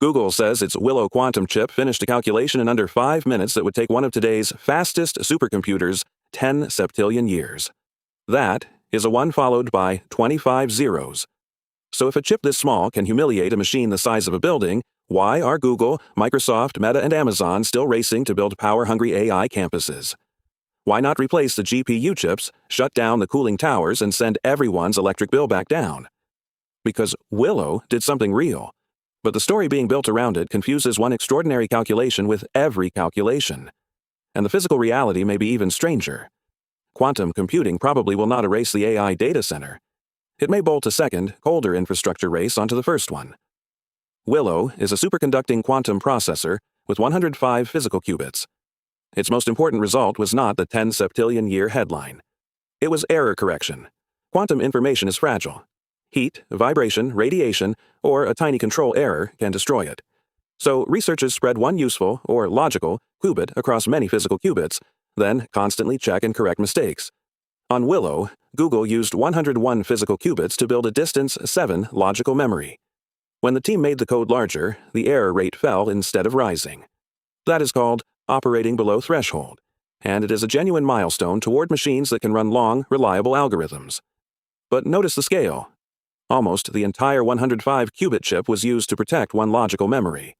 Google says its Willow quantum chip finished a calculation in under 5 minutes that would take one of today's fastest supercomputers 10 septillion years. That is a 1 followed by 25 zeros. So if a chip this small can humiliate a machine the size of a building, why are Google, Microsoft, Meta, and Amazon still racing to build power-hungry AI campuses? Why not replace the GPU chips, shut down the cooling towers, and send everyone's electric bill back down? Because Willow did something real. But the story being built around it confuses one extraordinary calculation with every calculation. And the physical reality may be even stranger. Quantum computing probably will not erase the AI data center. It may bolt a second, colder infrastructure race onto the first one. Willow is a superconducting quantum processor with 105 physical qubits. Its most important result was not the 10 septillion year headline. It was error correction. Quantum information is fragile. Heat, vibration, radiation, or a tiny control error can destroy it. So researchers spread one useful, or logical, qubit across many physical qubits, then constantly check and correct mistakes. On Willow, Google used 101 physical qubits to build a distance 7 logical memory. When the team made the code larger, the error rate fell instead of rising. That is called operating below threshold, and it is a genuine milestone toward machines that can run long, reliable algorithms. But notice the scale. Almost the entire 105-qubit chip was used to protect one logical memory.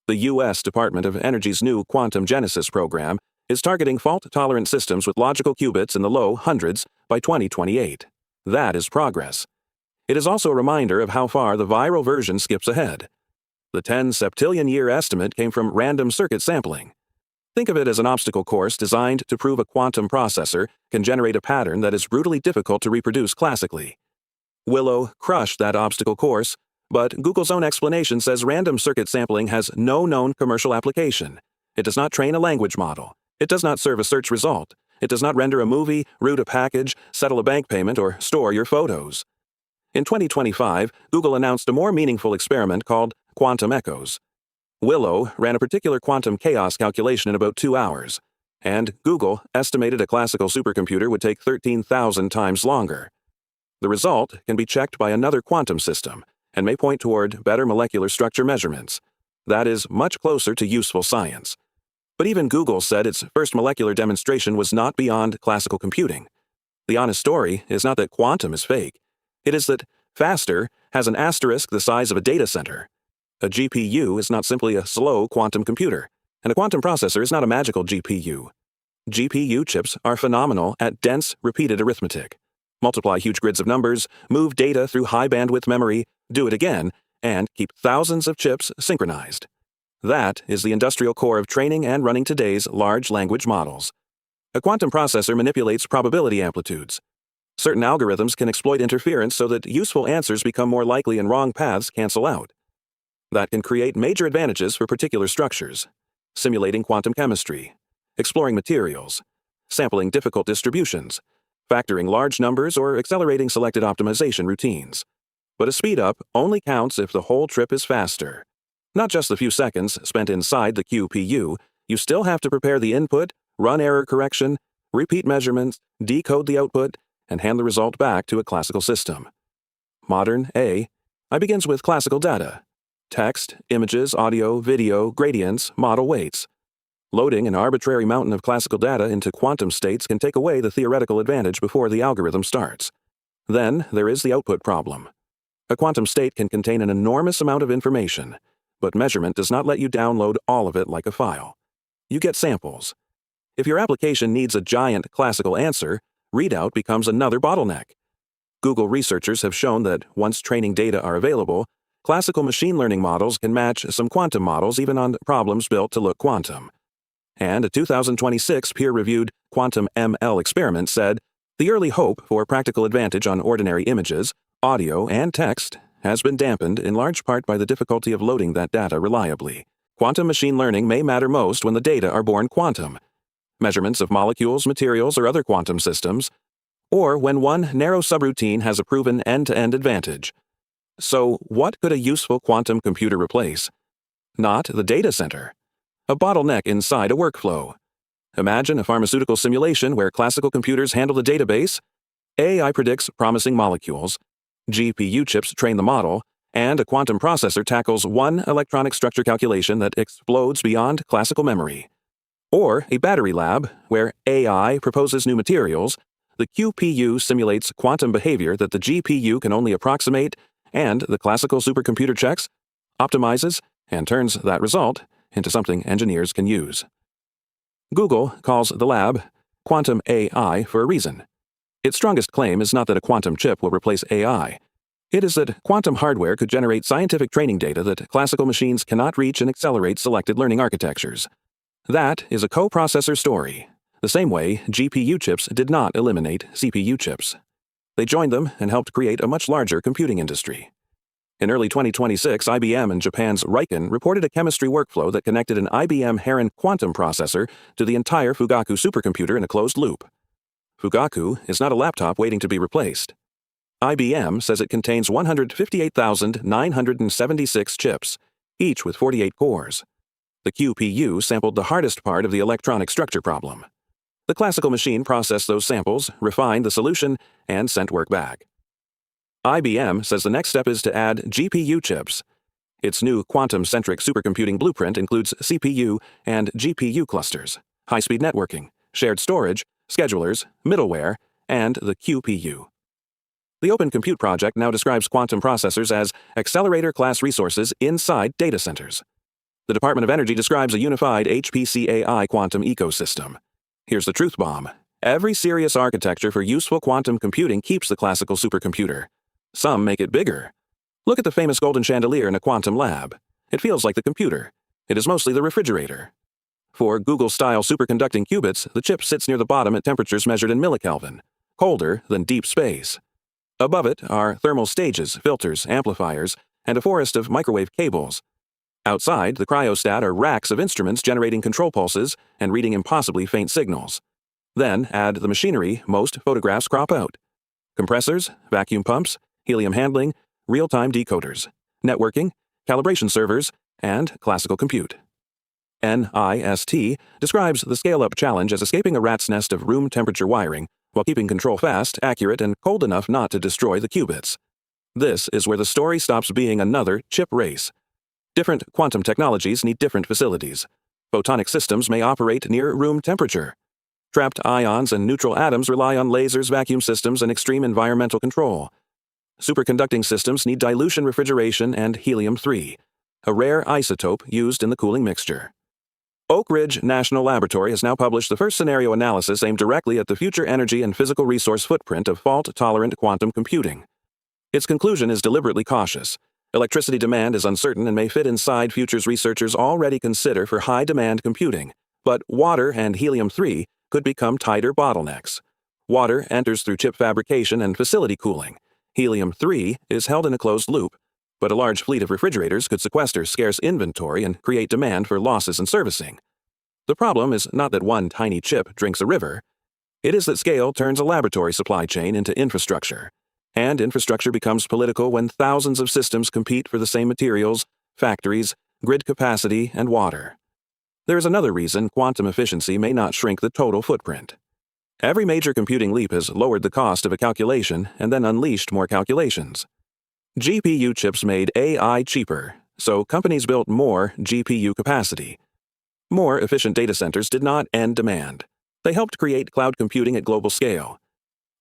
The U.S. Department of Energy's new Quantum Genesis program is targeting fault-tolerant systems with logical qubits in the low hundreds by 2028. That is progress. It is also a reminder of how far the viral version skips ahead. The 10 septillion year estimate came from random circuit sampling. Think of it as an obstacle course designed to prove a quantum processor can generate a pattern that is brutally difficult to reproduce classically. Willow crushed that obstacle course, but Google's own explanation says random circuit sampling has no known commercial application. It does not train a language model. It does not serve a search result. It does not render a movie, route a package, settle a bank payment, or store your photos. In 2025, Google announced a more meaningful experiment called quantum echoes. Willow ran a particular quantum chaos calculation in about 2 hours, and Google estimated a classical supercomputer would take 13,000 times longer. The result can be checked by another quantum system and may point toward better molecular structure measurements. That is much closer to useful science. But even Google said its first molecular demonstration was not beyond classical computing. The honest story is not that quantum is fake. It is that faster has an asterisk the size of a data center. A GPU is not simply a slow quantum computer, and a quantum processor is not a magical GPU. GPU chips are phenomenal at dense, repeated arithmetic. Multiply huge grids of numbers, move data through high-bandwidth memory, do it again, and keep thousands of chips synchronized. That is the industrial core of training and running today's large language models. A quantum processor manipulates probability amplitudes. Certain algorithms can exploit interference so that useful answers become more likely and wrong paths cancel out. That can create major advantages for particular structures, simulating quantum chemistry, exploring materials, sampling difficult distributions, factoring large numbers, or accelerating selected optimization routines. But a speed-up only counts if the whole trip is faster. Not just the few seconds spent inside the QPU, you still have to prepare the input, run error correction, repeat measurements, decode the output, and hand the result back to a classical system. Modern AI begins with classical data: text, images, audio, video, gradients, model weights. Loading an arbitrary mountain of classical data into quantum states can take away the theoretical advantage before the algorithm starts. Then there is the output problem. A quantum state can contain an enormous amount of information, but measurement does not let you download all of it like a file. You get samples. If your application needs a giant classical answer, readout becomes another bottleneck. Google researchers have shown that once training data are available, classical machine learning models can match some quantum models even on problems built to look quantum. And a 2026 peer-reviewed quantum ML experiment said, the early hope for practical advantage on ordinary images, audio, and text has been dampened in large part by the difficulty of loading that data reliably. Quantum machine learning may matter most when the data are born quantum, measurements of molecules, materials, or other quantum systems, or when one narrow subroutine has a proven end-to-end advantage. So what could a useful quantum computer replace? Not the data center. A bottleneck inside a workflow. Imagine a pharmaceutical simulation where classical computers handle the database, AI predicts promising molecules, GPU chips train the model, and a quantum processor tackles one electronic structure calculation that explodes beyond classical memory. Or a battery lab, where AI proposes new materials, the QPU simulates quantum behavior that the GPU can only approximate, and the classical supercomputer checks, optimizes, and turns that result into something engineers can use. Google calls the lab quantum AI for a reason. Its strongest claim is not that a quantum chip will replace AI. It is that quantum hardware could generate scientific training data that classical machines cannot reach and accelerate selected learning architectures. That is a coprocessor story, the same way GPU chips did not eliminate CPU chips. They joined them and helped create a much larger computing industry. In early 2026, IBM and Japan's Riken reported a chemistry workflow that connected an IBM Heron quantum processor to the entire Fugaku supercomputer in a closed loop. Fugaku is not a laptop waiting to be replaced. IBM says it contains 158,976 chips, each with 48 cores. The QPU sampled the hardest part of the electronic structure problem. The classical machine processed those samples, refined the solution, and sent work back. IBM says the next step is to add GPU chips. Its new quantum-centric supercomputing blueprint includes CPU and GPU clusters, high-speed networking, shared storage, schedulers, middleware, and the QPU. The Open Compute project now describes quantum processors as accelerator-class resources inside data centers. The Department of Energy describes a unified HPC-AI quantum ecosystem. Here's the truth bomb. Every serious architecture for useful quantum computing keeps the classical supercomputer. Some make it bigger. Look at the famous golden chandelier in a quantum lab. It feels like the computer. It is mostly the refrigerator. For Google-style superconducting qubits, the chip sits near the bottom at temperatures measured in millikelvin, colder than deep space. Above it are thermal stages, filters, amplifiers, and a forest of microwave cables. Outside, the cryostat are racks of instruments generating control pulses and reading impossibly faint signals. Then add the machinery most photographs crop out. Compressors, vacuum pumps, helium handling, real-time decoders, networking, calibration servers, and classical compute. NIST describes the scale-up challenge as escaping a rat's nest of room temperature wiring while keeping control fast, accurate, and cold enough not to destroy the qubits. This is where the story stops being another chip race. Different quantum technologies need different facilities. Photonic systems may operate near room temperature. Trapped ions and neutral atoms rely on lasers, vacuum systems, and extreme environmental control. Superconducting systems need dilution refrigeration and helium-3, a rare isotope used in the cooling mixture. Oak Ridge National Laboratory has now published the first scenario analysis aimed directly at the future energy and physical resource footprint of fault-tolerant quantum computing. Its conclusion is deliberately cautious. Electricity demand is uncertain and may fit inside futures researchers already consider for high-demand computing, but water and helium-3 could become tighter bottlenecks. Water enters through chip fabrication and facility cooling. Helium-3 is held in a closed loop, but a large fleet of refrigerators could sequester scarce inventory and create demand for losses and servicing. The problem is not that one tiny chip drinks a river. It is that scale turns a laboratory supply chain into infrastructure. And infrastructure becomes political when thousands of systems compete for the same materials, factories, grid capacity, and water. There is another reason quantum efficiency may not shrink the total footprint. Every major computing leap has lowered the cost of a calculation and then unleashed more calculations. GPU chips made AI cheaper, so companies built more GPU capacity. More efficient data centers did not end demand. They helped create cloud computing at global scale.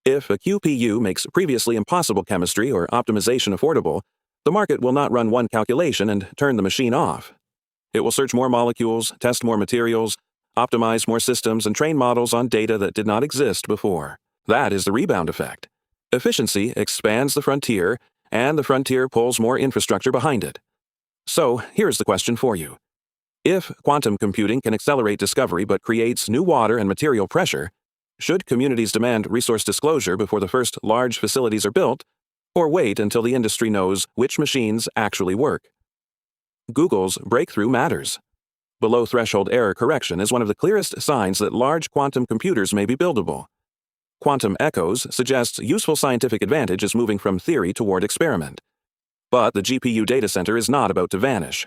If a QPU makes previously impossible chemistry or optimization affordable, the market will not run one calculation and turn the machine off. It will search more molecules, test more materials, optimize more systems, and train models on data that did not exist before. That is the rebound effect. Efficiency expands the frontier, and the frontier pulls more infrastructure behind it. So, here's the question for you. If quantum computing can accelerate discovery but creates new water and material pressure, should communities demand resource disclosure before the first large facilities are built, or wait until the industry knows which machines actually work? Google's breakthrough matters. Below-threshold error correction is one of the clearest signs that large quantum computers may be buildable. Quantum echoes suggests useful scientific advantage is moving from theory toward experiment. But the GPU data center is not about to vanish.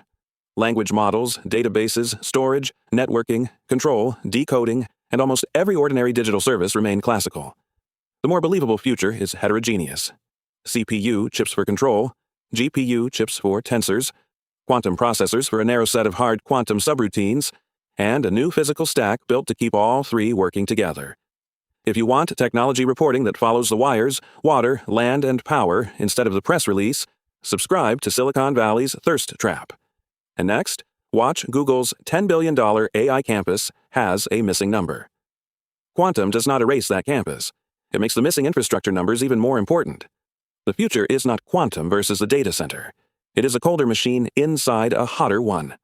Language models, databases, storage, networking, control, decoding, and almost every ordinary digital service remain classical. The more believable future is heterogeneous. CPU chips for control, GPU chips for tensors, quantum processors for a narrow set of hard quantum subroutines, and a new physical stack built to keep all three working together. If you want technology reporting that follows the wires, water, land, and power instead of the press release, subscribe to Silicon Valley's Thirst Trap. And next, watch Google's $10 billion AI campus has a missing number. Quantum does not erase that campus. It makes the missing infrastructure numbers even more important. The future is not quantum versus the data center. It is a colder machine inside a hotter one.